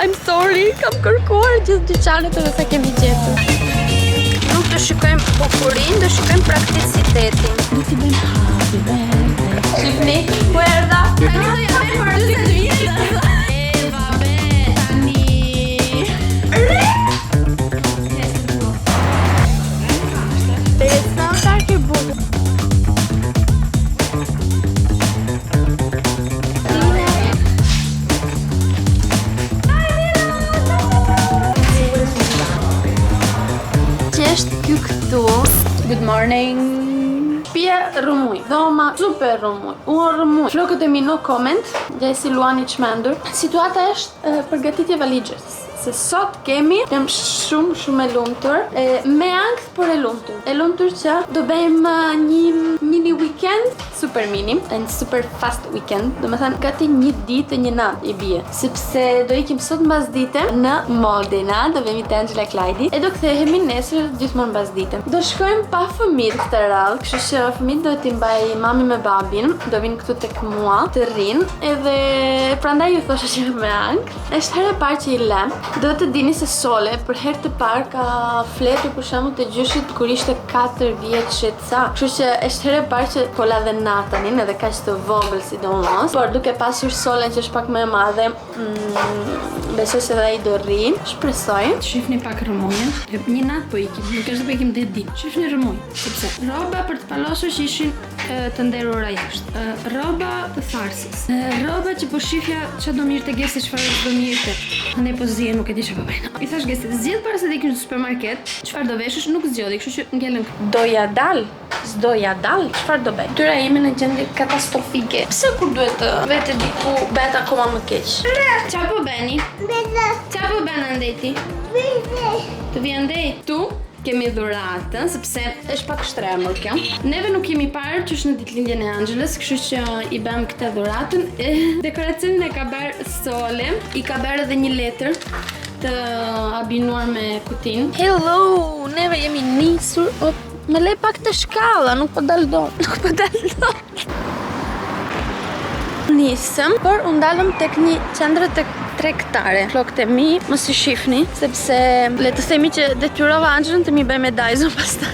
I'm sorry, kam kërkuar gjithë dyqanet edhe sa kemi gjetur. Nuk të shikojmë bukurin, të shikojmë prakticitetin. Nuk t'i bëjmë happy birthday. Shifni, kuerda. Tani do jame për 40 vjetë. Vabbè, tani. Besa, tarke bukur. Ky këtu. Good morning. Pia rëmuj, dhoma super rëmuj, unë rëmuj. Flokët e mi no comment, gjaj si luani çmendur. Situata është përgatitje valigjës. Se sot kemi, jam shumë e lumtur, me angth, por e lumtur. E lumtur që do bëjmë një mini weekend, super mini, and super fast weekend. Do me thënë, gati një ditë e një natë i bie. Sepse do ikim sot mbas dite në Modena, do vemi te Angela Klajdi, e do kthehemi nesër gjithmonë mbas dite. Do shkojmë pa fëmijë këtë radhë, kështu që fëmijët do t'i mbaj mami me babin, do vinë këtu tek mua të rrinë, edhe prandaj ju thosha që me angth. Është herë e parë që i lem. Do të dini se Sole për herë të parë ka fletur për shembull të gjyshit kur ishte 4 vjeç ca. Kështu që është herë e parë që po la dhe Natanin, edhe kaq të vogël sidomos. Por duke pasur Solen që është pak më e madhe, besoj se dhe ai do rri. Shpresoj. Shifni pak rëmujën. Një natë po ikim, nuk është po ikim ditë ditë. Shifni rëmujën, sepse rroba për të palosur që ishin të nderura jashtë. Rroba të tharsis. Rroba që po shifja çfarë do mirë të gjese, çfarë do mirë të. Ne po zje nuk e di çfarë bëjnë. I thash gjese, zgjedh para se të ikish në supermarket, çfarë do veshësh, nuk zgjodhi, kështu që ngelen. Doja dal, s'doja dal, çfarë do bëj? Tyra jemi në gjendje katastrofike. Pse kur duhet të vete diku bëhet akoma më keq? Çfarë po bëni? Çfarë po bën andeti? Të vi andej tu? Kemi dhuratën, sepse është pak shtremur kjo. Neve nuk kemi parë që është në ditëlindjen e Angelës, kështu që i bëm këtë dhuratën. Dekoracionin e ka bërë Sole, i ka bërë edhe një letër të abinuar me kutin. Hello, neve jemi nisur. Me lej pak të shkalla, nuk po dal dot. Nisëm, por u ndalëm tek një qendër tregtare. Flokët e mi, mos i shifni, sepse le të themi që detyrova Angelën të mi bëj me Dyson pastaj.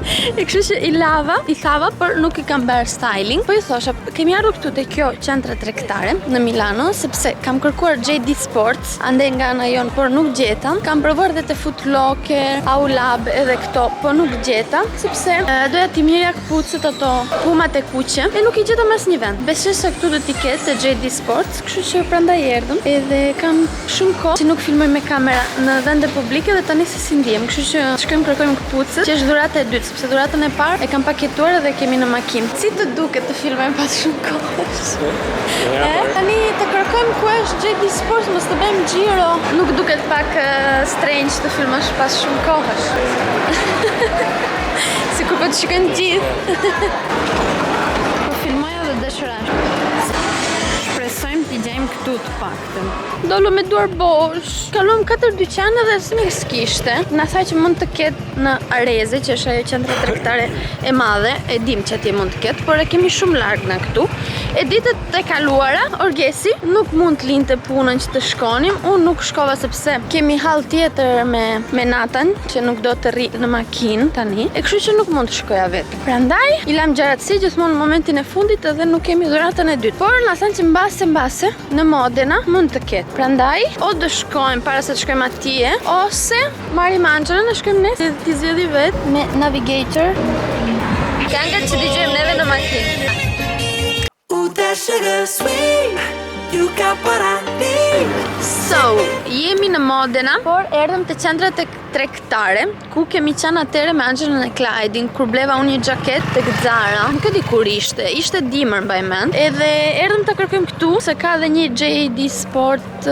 E kështu që i lava, i thava, por nuk i kam bërë styling. Po i thosha, kemi ardhur këtu te kjo qendër tregtare në Milano, sepse kam kërkuar JD Sports, ande nga ana jon, por nuk gjeta. Kam provuar edhe te Foot Locker, Aulab edhe këto, po nuk gjeta, sepse doja t'i mirja këpucët ato pumat e kuqe, e nuk i gjeta mas një vend. Besoj se këtu do t'i ketë te JD Sports, kështu që prandaj erdhëm, edhe kam shumë kohë që nuk filmoj me kamera në vende publike dhe tani se si ndihem, kështu që shkojmë kërkojmë këpucët, që është dhurata e dytë. Se dhuratën e parë e kam paketuar dhe kemi në makinë. Si të duket të filmojmë pas shumë kohësh? Tani të kërkojmë ku është JD Sports, mos të bëjmë xhiro. Nuk duket pak strange të filmosh pas shumë kohësh? Sikur po të shikojnë gjithë. Po filmoj edhe dëshirash. Shpresojmë t'i gjejmë këtu të paktën. Dolu me duar bosh. Kaluam 4 dyqane dhe s'mirë s'kishte. Na tha që mund të ketë në Areze, që është ajo qendra tregtare e madhe. E dim që atje mund të ketë, por e kemi shumë larg nga këtu. E ditët e kaluara, Orgesi nuk mund të linte punën që të shkonim. Unë nuk shkova sepse kemi hall tjetër me Natan, që nuk do të rri në makinë tani. E kështu që nuk mund të shkoja vetë. Prandaj, i lam gjaratësi gjithmonë në momentin e fundit edhe nuk kemi dhuratën e dytë. Por na thanë që mbase në Modena mund të ketë. Prandaj, o do shkojmë para se të shkojmë atje, ose marrim Angelën e shkojmë ne, ti zgjedhi vetë me Navigator. Këngët që dëgjojmë neve në makinë. That sugar sweet, you got what I need. So, jemi në Modena, por erdhëm te qendra tregtare, ku kemi qenë atëre me Angelën e Klajdin, kur bleva unë një xhaket tek Zara. Nuk e di kur ishte dimër mbaj mend. Edhe erdhëm ta kërkojmë këtu, se ka edhe një JD Sport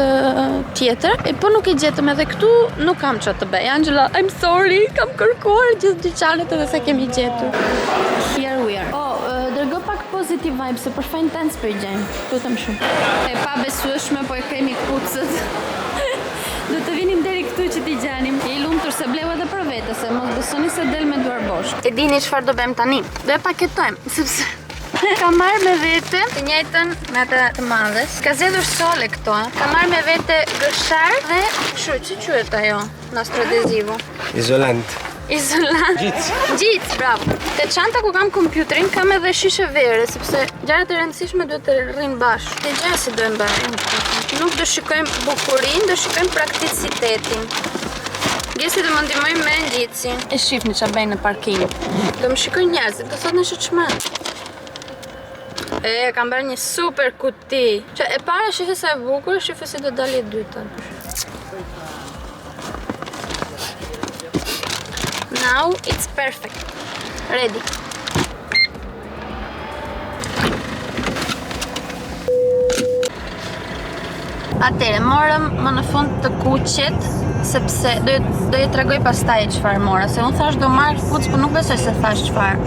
tjetër, e po nuk e gjetëm edhe këtu, nuk kam çfarë të bëj. Angela, I'm sorry, kam kërkuar gjithë dyqanet edhe sa kemi gjetur. Here we are. Dërgo pak positive vibes, se për fajn tense për i gjemë. Lutem shumë. E pa besueshme, po e kemi këpucët. Do të vinim deri këtu që t'i gjanim. E i lumtur se bleva edhe për vete, se mos besoni se del me duar bosh. E dini çfarë do bëjmë tani? Do e paketojmë, sepse Ka marrë me vete të njëjtën me atë të madhes. Ka zgjedhur sole këto. Ka marrë me vete gëshar dhe që quhet ajo në astrodezivu? Izolant. Izolant. Gjitës, bravo. Te çanta ku kam kompjuterin kam edhe shishe vere, sepse gjërat e rëndësishme duhet të rrinë bashkë. Te gjëra si duhen bashkë. Nuk do shikojmë bukurinë, do shikojmë prakticitetin. Gjesi do më ndihmojnë me ngjitsin. E shifni ç'a bëjnë në parking. Do më shikojnë njerëzit, do thotë në shëçmën. Kam bërë një super kuti. Që e para shife sa e bukur, shife si do dalë e dyta. Now it's perfect. Ready. Atëre, morëm më në fund të kuqet, sepse do ju tregoj pastaj çfarë mora, se unë thash do marr kuc, por nuk besoj se thash çfarë.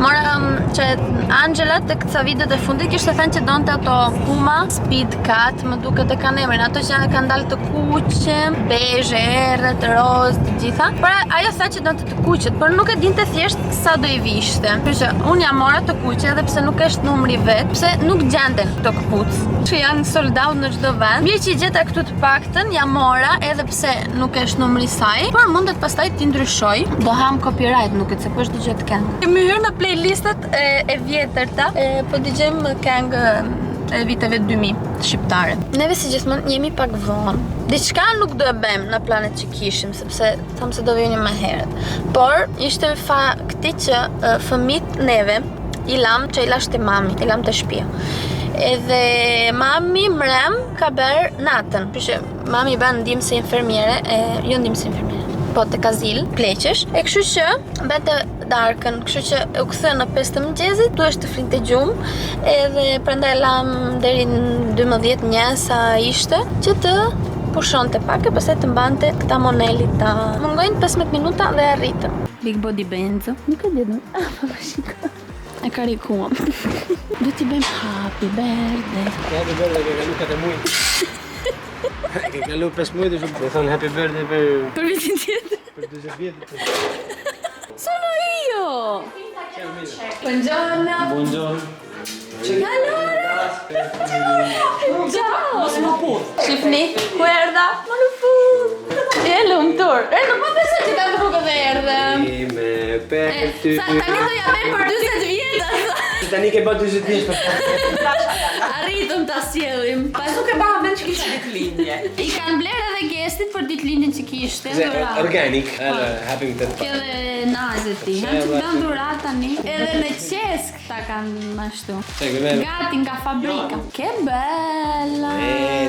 Morëm që Angela tek ca videot e fundit kishte thënë që donte ato Puma Speed Cut, më duket e kanë emrin, ato që kanë dalë të kuqe, bezhe, errët, roz, të gjitha. Por ajo tha që donte të kuqet, por nuk e dinte thjesht sa do i vishte. Kështu që unë ja mora të kuqe edhe pse nuk është numri vet, pse nuk gjenden këto këpucë, që janë sold out në çdo vend. Mirë që i gjeta këtu të paktën, ja mora edhe pse nuk është numri i saj, por mundet pastaj ti ndryshoj. Do ham copyright, nuk e se po është dëgjoj këngë. Kemi hyrë në playlistet e vjetërta, po dëgjojmë këngë e viteve 2000 shqiptare. Neve si gjithmonë jemi pak vonë. Diçka nuk do e bëjmë në planet që kishim, sepse thamë se do vini më herët. Por ishte fakti që fëmijët neve i lam që i lashte mami, i lam të shtëpia. Edhe mami mrem ka bërë natën. Kështu që mami bën ndihmëse infermiere, jo ndihmëse infermiere, po tek azil, pleqesh. E kështu që bëte darkën, kështu që u kthye në 5 të mëngjesit, duhesh të flinte gjumë, edhe prandaj lam deri në 12:01 sa ishte, që të pushonte pak e pastaj të mbante këta monelit ta. Mungojnë 15 minuta dhe arritëm. Big Body Benzo. Nuk e di më. Po shikoj. E karikuam. Do t'i bëjmë happy birthday. Happy birthday che Luca te muj. Che kalu 5 muaj dhe shumë. Dhe thonë happy birthday Për vitin tjetër. për 20 vjetë. Sono io! Buongiorno! Buongiorno. Allora! Ciao! Shifni, ku erdha? Më në fund! E lumtur! Nuk më besoj që ta rrugë dhe erdhem! Me për ty. Sa tani do ja bëj për 40 vjetë! Tani ke bërë 40 vjetë. Arritëm ta sjellim. Pas nuk e baha mend që kishte ditëlindje. I kanë blerë edhe gestit për ditëlindjen që kishte. Dhuratë. Organik. Happy të Kjo dhe nazet ti. Kanë të bën dhuratë tani. Edhe në qesk ta kanë ashtu. Gati nga fabrika. Che bella!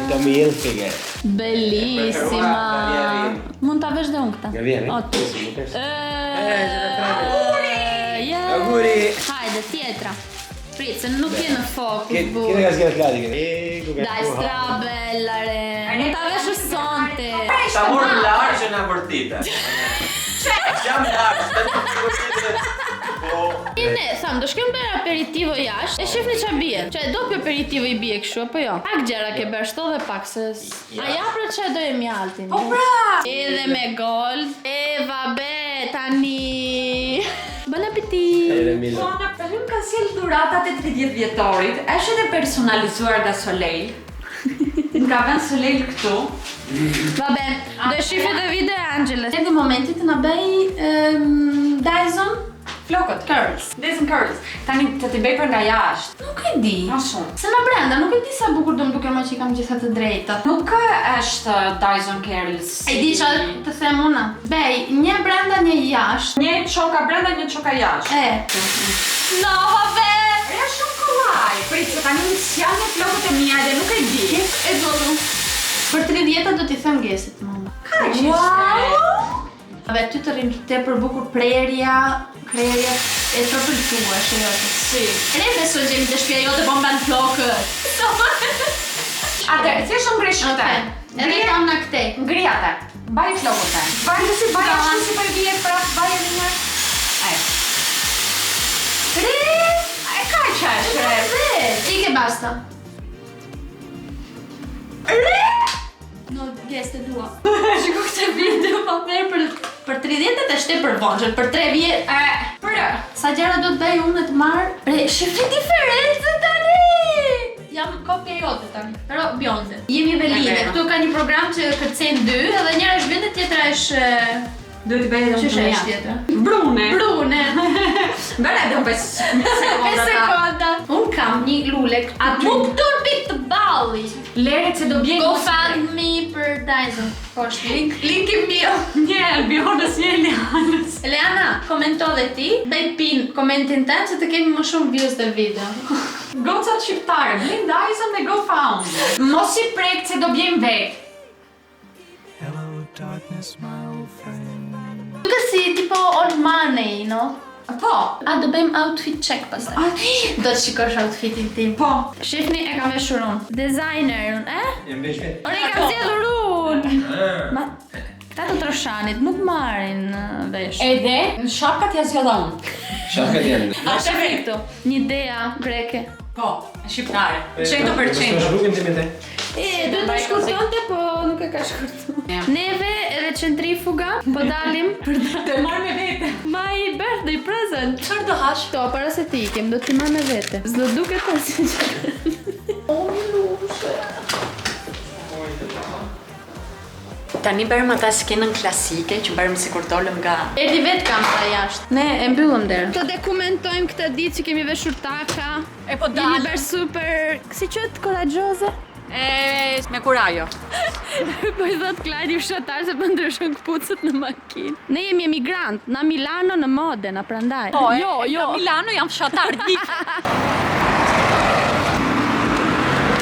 Tommy Hilfiger. Bellissima. Mund ta vesh dhe unë këta. Nga vjen, Auguri! Hajde, tjetra. Prit, se nuk je në fokus, bu. Che ragazzi che classiche. Dai, stra bella, re. Mund ta vesh sonte. Ta morë larë që nga vërtite. Jam larë, Ne, tham, do shkem bërë aperitivo jashtë, e shifni qa bie. Që dopi aperitivo i bie kështu, apo jo? Pak gjera ke bërë, shto dhe pak, se... A japre që do e mjaltin? Po pra! Edhe me gold. Vabe, tani... Bon appetit! Edhe Milo. Palim ka sjell dhuratat e 30 vjetorit. Është edhe personalizuar nga Soleil. Nga vend Soleil këtu. Vabe, do e shifë dhe video e Angeles. Edhe momentit në bëj Dyson Flokët, curls. Dyson curls. Tani të t'i bëj për nga jashtë. Nuk e di. Ma shumë. Se në brenda, nuk e di sa bukur do më duke më që i kam gjitha të drejta. Nuk është Dyson curls. E di që të them una. Bej, një brenda, një jashtë. Një çoka brenda, një çoka jashtë. No, vabe! Është shumë kollaj. Prit, se tani unë s'jam me flokët e mia dhe nuk e di. E zotu. Për 30 do t'i them gesit, mama. Ka që wow! Vabe, ty të rrim te për bukur prerja e të pëlqua, shëjote. Si. Ne besoj që jemi të shtëpia jote po mban flokët. Atë, thjesht ngrish këtë. Edhe kam në këtej. Ngri atë. Mbaj flokët e. Mbaj si mbaj ashtu si për vjet prap, mbaj edhe një. Ai. E ka qesh. Ike basta. No, geste dua. Shiko këtë video, pa merë për për 30 e shtepër vogjël, për 3 vjet. Sa gjëra do të bëj unë të marr? Shifi diferencë tani. Jam kopja jote tani, però bjonze. Jemi veline, këtu ka një program që kërcen 2, edhe njëra është vende, tjetra është duhet të bëj edhe ç'është ajo tjetra? Brune. Bëra edhe 5 sekonda. Unë kam një lule këtu. Nuk turbit të balli. Leret se do bjen. Go find me për Dyson. Poshtë link i bio. Një Albionës, një Elianës. Eliana, komento dhe ti, bëj pin komentin tënd që të kemi më shumë views të video. Gocat shqiptare, blin Dyson dhe Go Found. Mos i prek se do bjen vek. Hello, darkness, my old friend. Duke si tipo on money, no? Po. A do bëjmë outfit check pastaj. Do të shikosh outfitin tim. Po. Shifni e kam veshur unë. Designer, Jem vesh vetë. Ore e kam zgjedhur unë. Ma këta të troshanit nuk marrin vesh. Edhe në shapkat ja zgjodha unë. Shaka janë. A shifni këtu? Një idea greke. Po, shqiptare. 100%. Rrugën tim te. Duhet të shkurtonte, po nuk e ka shkurtuar. Neve edhe centrifuga, po dalim për Të marr me vete. my birthday present. Çfarë do hash? To, para se ti ikim, do t'i marr me vete. S'do duket asgjë që... O, një lushe. Tani bërëm ata skenën klasike që bërëm si kur dolëm nga... Erdi vetë kamera jashtë. Ne e mbyllëm derën. Të dokumentojmë këtë ditë që kemi veshur taka. E po Jemi dalëm. bërë super... Si qëtë koragjoze? Me kurajo. Po i thot Klari fshatar se po ndryshon këpucët në makinë. Ne jemi emigrant, na Milano në Modena, prandaj. Po, jo. Në Milano jam fshatar dike.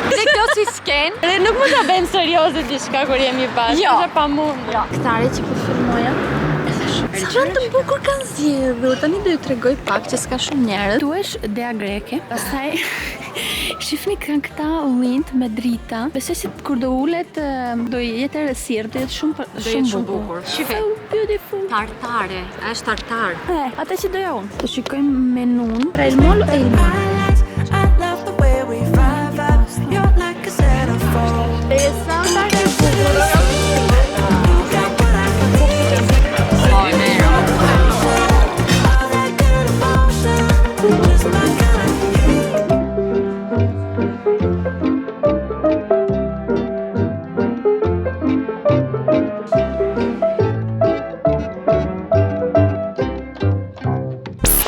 Dhe kjo si sken. Dhe nuk mund ta bëjmë serioze diçka kur jemi bashkë, Jo. është pamundur. Këtare që po filmoja. Çfarë të bukur kanë zgjedhur. Tani do ju tregoj pak që s'ka shumë njerëz. Tu është dea greke. Pastaj shifni kanë këta wind me drita. Besoj se kur do ulet do jetë errësirë, do jetë shumë bukur. Shife. So beautiful. Tartare, është tartar. Ata që doja unë. Të shikojmë menun. Pra il molo e il molo. I love the way we vibe out. You're like a centerfold. Sa nga e bukur. You got what I need. Po, e mero. All that good emotion. Just my kind of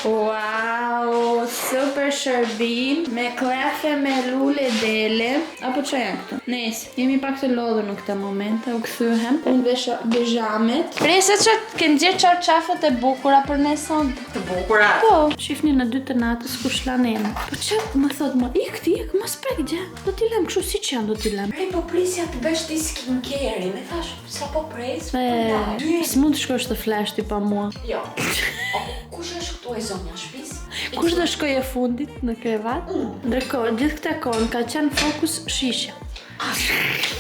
Wow, super shërbim me klefe me lule dele. Apo çfarë janë këto? Nice. Jemi pak të lodhur në këtë moment, u kthyhem. Unë vesha bijamet. Prese që kem gjetë çarçafët e bukura për ne sot. Të bukura. Po, shifni në 2 të natës ku shlanem. Po çe më thot më, ik mos prek gjë. Do t'i lëm kështu siç janë, do t'i lëm. Prej po prisja të bësh ti skincare-in. E thash, sa po pres? S'mund të shkosh të flash ti pa mua. Jo. Kush është këtu e zonja shtëpis? Kush do shkoj e fundit në krevat? Ndërkohë, gjithë këtë kohë ka qenë fokus shisha.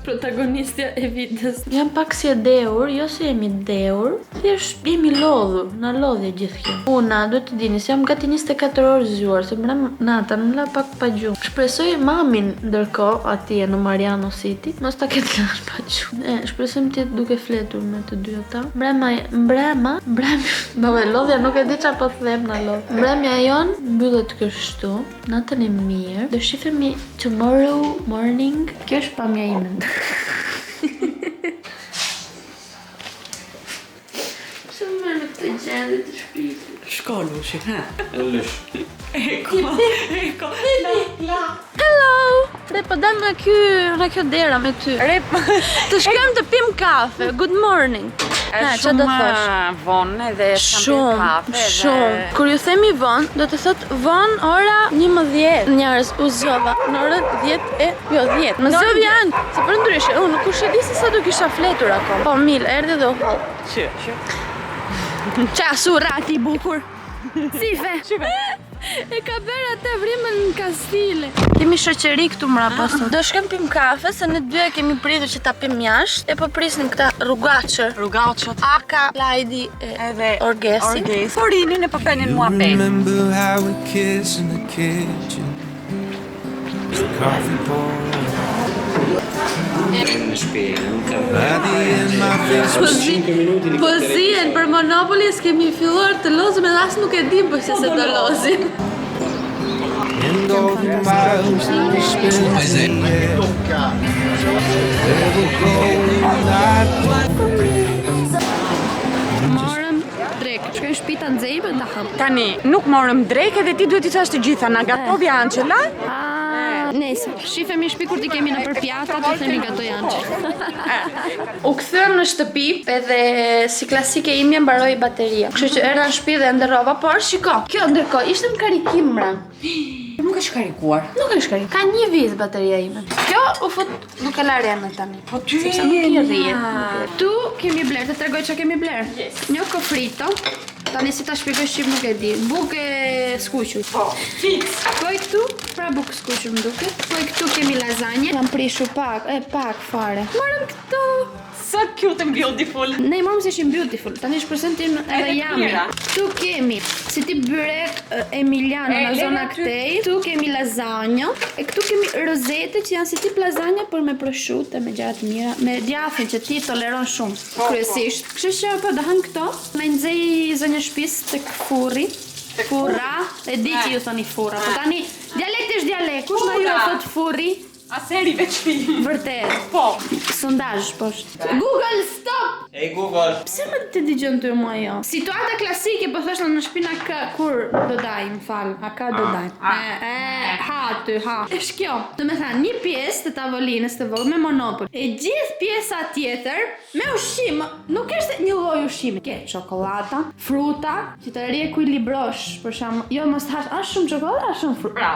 Protagonistja e vitës. Jam pak si e dehur, jo se jemi dehur, thjesht jemi lodhur, na lodhje gjithë kjo. Una, duhet të dini se jam gati 24 orë zgjuar, se mbrëm nata më la pak pa gjumë. Shpresoj mamin ndërkohë atje në Mariano City, mos ta ketë lënë pa gjumë. Shpresojmë të jetë duke fletur me të dy ata. Mbrëma, baba lodhja nuk e di çfarë po them na lodh. Mbrëmja jon mbyllet kështu. Natën e mirë. Do shifemi tomorrow morning. Kjo është pamja ime. Shumë në këtë gjendje të shpirtit. Shko Lushi, ha? Lush. Hello! Re, po dam nga kjo dera me ty. Re, të shkojmë të pim kafe. Good morning. Çfarë do thosh? Vonë edhe Shumë. Kur ju themi vonë, do të thot vonë ora 11. Njerëz u zgjova në orën 10. Më zgjov janë, se për ndryshe, unë nuk e di se sa do kisha fletur akoma. Po Mil, erdhi dhe u hall. Që. Qa surati i bukur. Sife. E ka bërë atë vrimën në Kastile. Kemi shoqëri këtu mrapa sot. Do shkojmë pim kafe, se ne dyja kemi pritur që ta pim jashtë. E po prisnim këta rrugaqët. Aka, Lajdi edhe Orgesi. Forinin e përpenin mua pe. Remember how we kissed in the kitchen. The coffee pouring. Në shtëpi, nuk ka. By the end, my Po zien për Monopoly s'kemi filluar të lozim edhe as nuk e dim për se të lozim. And all the miles we spent Morëm drek, shkojmë shtëpi ta nxejmë ta hap. Tani, nuk morëm drek edhe ti duhet i thash të gjitha, na gatovi Ançela? Nesër, shifemi shtëpi kur ti kemi në përpjata, të themi gatoj Ançel. U kthyem në shtëpi edhe si klasike imja mbaroi bateria. Kështu që erdha në shtëpi dhe ndërrova, por shiko, kjo ndërkohë ishte në karikim mran. Nuk është karikuar. Nuk është karikim. Ka një vit bateria ime. Kjo u fut duke la reme tani. Po ty sepse nuk i rrihet. Tu kemi bler, të tregoj çka kemi bler. Një kofrito. Tani si ta shpjegoj shqip nuk e di. Bukë skuqur. Po, fix. Po i këtu, pra bukë skuqur më duket. Po i këtu kemi lazanje. Jam prishur pak fare. Marrëm këto. Sa cute and beautiful. Ne morëm se ishin beautiful. Tani shpresentim edhe jami. Këtu kemi si tip byrek emiliano në zona këtej. Këtu kemi lazanjë. E këtu kemi rozete që janë si tip lazanjë por me prosciutto, me gjëra të mira, me djathën që ti toleron shumë kryesisht. Kështu që po do han këto. Me nxej zonjë shtëpis tek furri. Furra, e di që ju thoni furra, po tani dialekt është dialekt. Kush nga ju e thot furri? Aseri veç ti. Vërtet. Po. Sondazh poshtë. Google stop. Hey Google. Pse më të dëgjon ty mua jo? Situata klasike po thosh në shpina k kur do daj, më fal. A ka do daj. Ha. Është kjo. Do të thënë një pjesë të tavolinës të vogël me Monopoly. E gjithë pjesa tjetër me ushqim. Nuk është një lloj ushqimi. Ke çokoladata, fruta, që të riequilibrosh, për shembull, jo mos hash as shumë çokoladë, as shumë fruta.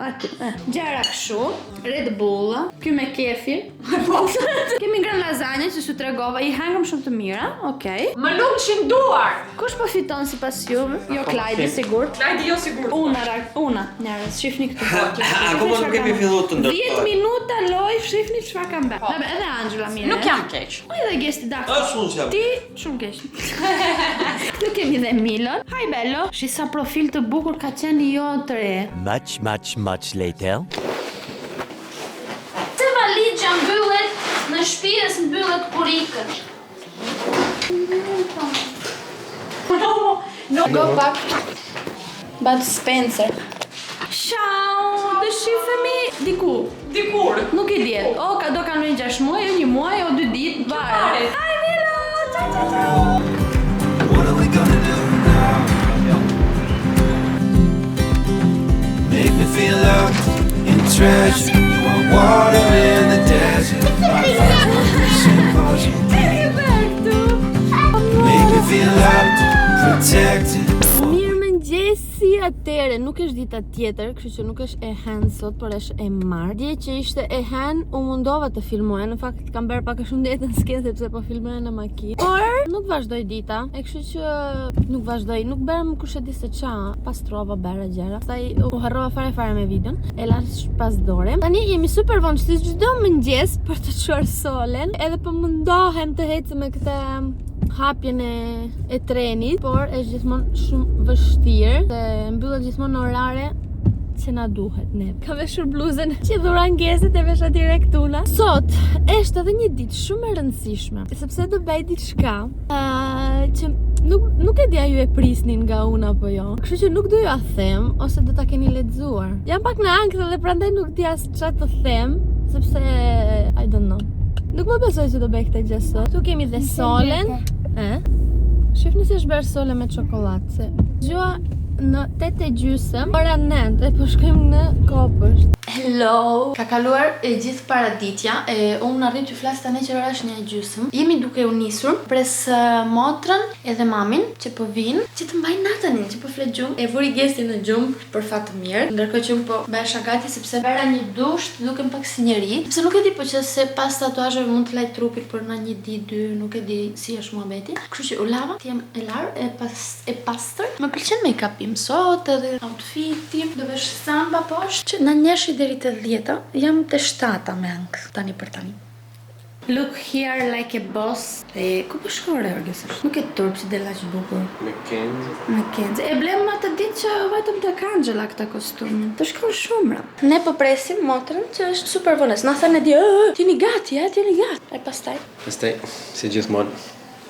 Aty. Gjëra kështu, Red Bull, ky me kefir. Kemi ngrënë lazanje që su tregova, i hangëm shumë të mira, okej. Më luçin duar. Kush po fiton sipas juve? Jo Klajdi sigurt. Klajdi jo sigurt. Una, njerëz, shifni këtu. Akoma nuk kemi filluar të ndërtojmë. 10 minuta loj, shifni çfarë kam bërë. Vabbè, edhe Angela mirë. Nuk jam keq. Po edhe gesti dakë. Shumë jam. Ti shumë keq. Këtu kemi dhe Milon. Hi bello. Shi sa profil të bukur ka qenë jo të re. Much later. Se valigja mbyllet në shtëpi mbyllet kurikën. No. Go pak. Bud Spencer. Ciao, të shifemi dikur. Nuk i diet. O, do kanë një 6 muaj, o 1 muaj, o 2 ditë, varet. Hi Milo, ciao. What are we gonna do now? Make me feel loved and treasured. You want water in the desert. Make me feel loved, protected. Si atëre, nuk është dita tjetër, kështu që nuk është e hen sot, por është e marrë. Dje që ishte e hen, u mundova të filmoja, në fakt kam bërë pak a shumë ditë në skenë sepse po filmoja në makinë. Por nuk vazhdoj dita, e kështu që nuk bërëm kush e di se qa, pastrova bërë gjëra. Pastaj u harrova fare me videon, e lash pas dore. Tani jemi super vonë, si çdo mëngjes për të çuar solen, edhe po mundohem të ecë me këtë hapjen e trenit, por është gjithmonë shumë vështirë se mbyllet gjithmonë orare që na duhet ne. Ka veshur bluzën që dhura ngesit e vesha direkt tuna. Sot është edhe një ditë shumë e rëndësishme, sepse do bëj diçka që nuk e dia ju e prisnin nga unë apo jo. Kështu që nuk do ju a them ose do ta keni lexuar. Jam pak në ankth dhe prandaj nuk di as çfarë të them, sepse I don't know. Nuk më besoj që do bëj këtë gjë sot. Tu kemi dhe solen. Shifni se është bërë sole me çokoladë, se gjua në 8:30, ora 9 e po shkojmë në Kopësht. Hello! Ka kaluar e gjithë paraditja, unë arrit që flas tani që ora është 1:30. Jemi duke u nisur, pres motrën edhe mamin që po vinë, që të mbajnë natanin, që po flet gjumë. E vuri gestin në gjumë për fat të mirë, ndërkohë që unë po bëhesha gati sepse bëra një dush, dukem pak si njeri. Sepse nuk e di po që se pas tatuazheve mund të laj trupit për në 1 ditë 2, nuk e di si është muhabeti. Kështu që u lava, jam e larë, e pastër. Më pëlqen make-up-im sot edhe outfit-im, do vesh samba poshtë që na njeshi deri te 10-a, jam te 7-a me ankth tani për tani. Look here like a boss. Ku po shkore orgesisht? Nuk e turp që del aq bukur. Mackenzie. E blem atë ditë që vetëm tek Angela këta kostumin. Të shkon shumë. Ne po presim motrën që është super vones. Na thanë di, "Jeni gati, jeni gati." E pastaj, si gjithmonë.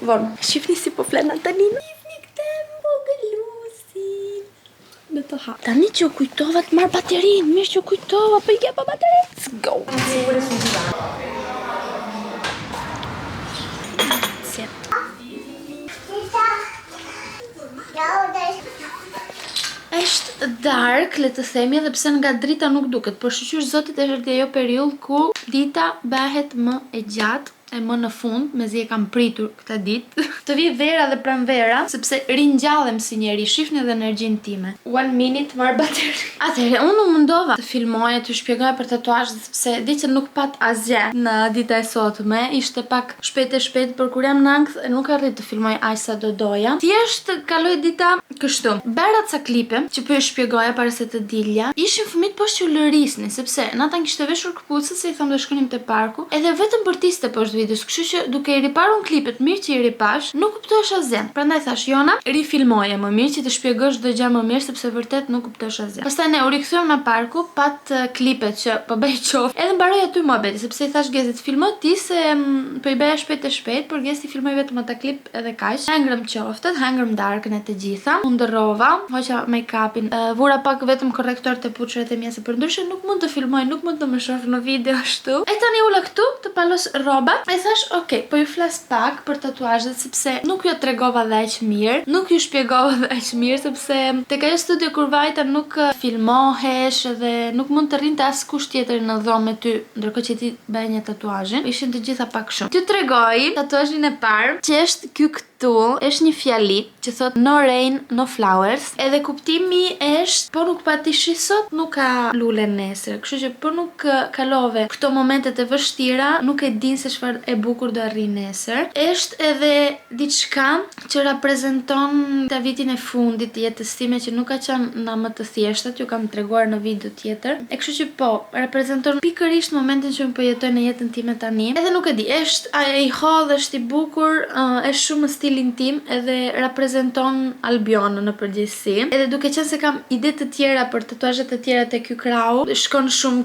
vonë. Shifni si po flen Antanina. Shifni këtë vogëlusin. Në të ha. Tani që u kujtova të marr baterinë, mirë që u kujtova, po I kepa baterinë. Let's go. Është dark, le të themi, edhe pse nga drita nuk duket, por shqyqysh zotit është ajo periudhë ku dita bëhet më e gjatë e më në fund, mezi e kam pritur këta ditë. Të vi vera dhe pranvera, sepse ringjallem si njeri, shifni edhe energjinë time. 1 minute marr bateri. Atëherë, unë u mundova të filmoja, të shpjegoja për tatuazhet, sepse di që nuk pat asgjë në dita e sotme, ishte pak shpejt, por kur jam në ankth nuk arrit të filmoj aq sa do doja. Thjesht kaloi dita kështu. Bëra ca klipe që po ju shpjegoja para se të dilja. Ishin fëmijët poshtë që lërisnin, sepse Nata kishte veshur këpucët se I tham do shkonim te parku, edhe vetëm për tiste poshtë videos, kështu që duke I riparur klipet mirë që I ripash, nuk kuptohesh asgjë. Prandaj thash, Jona, rifilmoje më mirë që të shpjegosh çdo gjë më mirë sepse vërtet nuk kuptohesh asgjë. Pastaj ne u rikthyem në parku, pat klipet që po bëj qof. Edhe mbaroi aty muhabeti, sepse I thash Gezit, filmo ti se po I bëja shpejt, por Gezi filmoi vetëm ata klip edhe kaq. Hangrëm qoftet, hangrëm darkën e të gjitha. U ndërrova, hoqa make-upin, vura pak vetëm korrektor te puçret e mia se përndryshe nuk mund të filmoj, nuk mund të më shoh në video ashtu. E tani ula këtu të palos rrobat. E thash, ok, po ju flas pak për tatuazhet sepse nuk ju tregova dhe aq mirë, nuk ju shpjegova dhe aq mirë sepse tek ajo studio kur vajta nuk filmohesh dhe nuk mund të rrinte askush tjetër në dhomë me ty, ndërkohë që ti bëje një tatuazhin. Ishin të gjitha pak shumë. T'ju tregoj tatuazhin e parë, që është ky këtu, është një fjali që thot no rain, no flowers, edhe kuptimi është po nuk pati shi sot, nuk ka lule nesër. Kështu që po nuk kalove këto momentet e vështira, nuk e din se çfarë e bukur do arrin nesër. Është edhe diçka që reprezenton ta vitin e fundit të jetës time që nuk ka qenë na më të thjeshtat, ju kam treguar në video tjetër. E kështu që po, reprezenton pikërisht momentin që po jetoj në jetën time tani. Edhe nuk e di, është I hodh, është I bukur, është shumë stilin tim edhe reprezenton Albionën në përgjithësi. Edhe duke qenë se kam ide të tjera për tatuazhet e tjera te ky krau, shkon shumë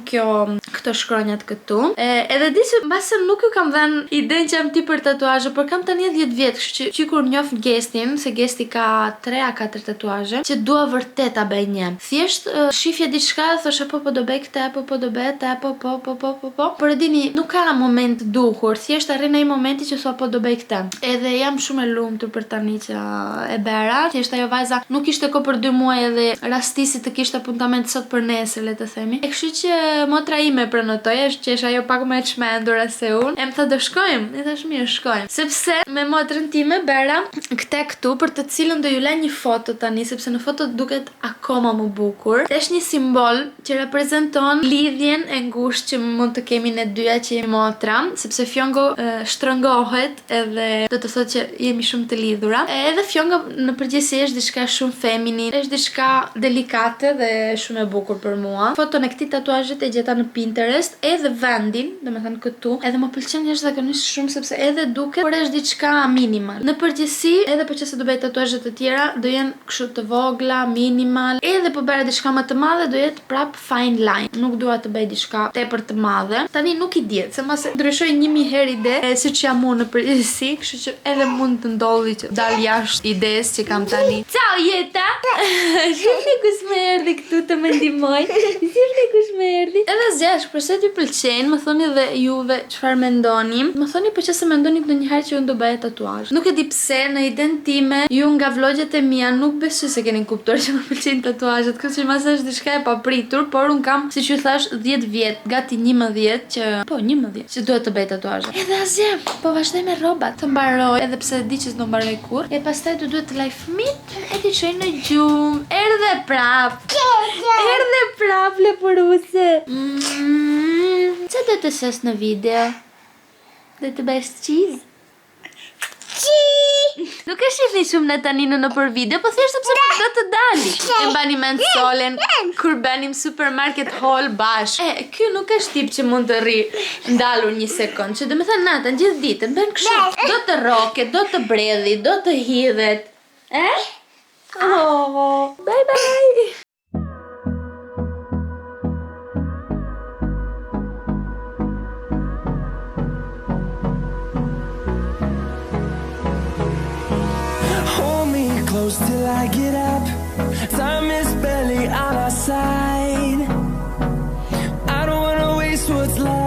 këto shkronjat këtu. Edhe di që mbase nuk ju kam dhënë idenë që jam ti për tatuazhe, por kam tani 10 vjet, kështu që kur njoh Gestin, se Gesti ka 3 a 4 tatuazhe, që dua vërtet ta bëj një. Thjesht shifja diçka, thosha po do bëj këtë, po do bëj atë, po. Por e dini, nuk ka moment duhur, thjesht arrin ai momenti që thua po do bëj këtë. Edhe jam shumë e lumtur për tani që e bëra. Thjesht ajo vajza nuk ishte kohë për 2 muaj edhe rastisi të kishte apuntament sot për nesër, le të themi. E kështu që motra ime pranotoi, që është ajo pak më e çmendur se unë. E më tha do shkojmë, e thash mirë shkojmë. Sepse me motrën time bëra këtë këtu për të cilën do ju lë një foto tani, sepse në foto duket akoma më bukur. Është një simbol që reprezenton lidhjen e ngushtë që mund të kemi ne dyja që jemi motra, sepse fjongo shtrëngohet edhe do të thotë që jemi shumë të lidhura. Edhe fjonga në përgjithësi është diçka shumë feminin, është diçka delikate dhe shumë e bukur për mua. Foton e këtij tatuazhi e gjeta në Pinterest, edhe vendin, domethënë këtu, edhe më pëlqen jashtëzakonisht shumë sepse edhe duket, por është diçka minimal. Në përgjithësi, edhe po qëse do bëj tatuazhe të tjera, do jenë kështu të vogla, minimal, edhe po bëra diçka më të madhe, do jetë prap fine line. Nuk dua të bëj diçka tepër të madhe. Tani nuk I diet, se mos e ndryshoj 1000 herë ide, siç jam unë në përgjithësi, kështu që edhe mund të ndodhi që dal jashtë idesë që kam tani. Ciao Jeta. Shihni kush më erdhi këtu të më ndihmoj. Shihni kush më erdhi. Edhe zgjash, përse ti pëlqen, më thoni dhe juve çfarë mendoni. Më thoni po çse mendoni ndonjëherë që unë do bëj tatuazh. Nuk e di pse në idenë time ju nga vlogjet e mia nuk besoj se keni kuptuar që më pëlqejnë tatuazhet. Kështu që masa është diçka e papritur, por un kam, siç ju thash, 10 vjet, gati 11 që dua të bëj tatuazhe. Edhe asgjë, po vazhdoj me rrobat. Të mbaroj, edhe pse di që s'do mbaroj kurrë. E pastaj do duhet të laj fëmit, e ti çoj në gjumë. Erdhe prap. Erdhe prap leporuse. Çfarë do të shes në video? Do të bësh cheese? Cheese! Nuk e shihni shumë Nataninën nëpër video, po thjesht sepse nuk do të dali. E mbani mend Solen kur bënim supermarket haul bashkë. Ky nuk është tip që mund të rri ndalur një sekond. Që do të thënë Nata gjithë ditën bën kështu. Do të roket, do të bredhi, do të hidhet. Oh, bye bye. Close till I get up. Time is barely on our side. I don't wanna waste what's left.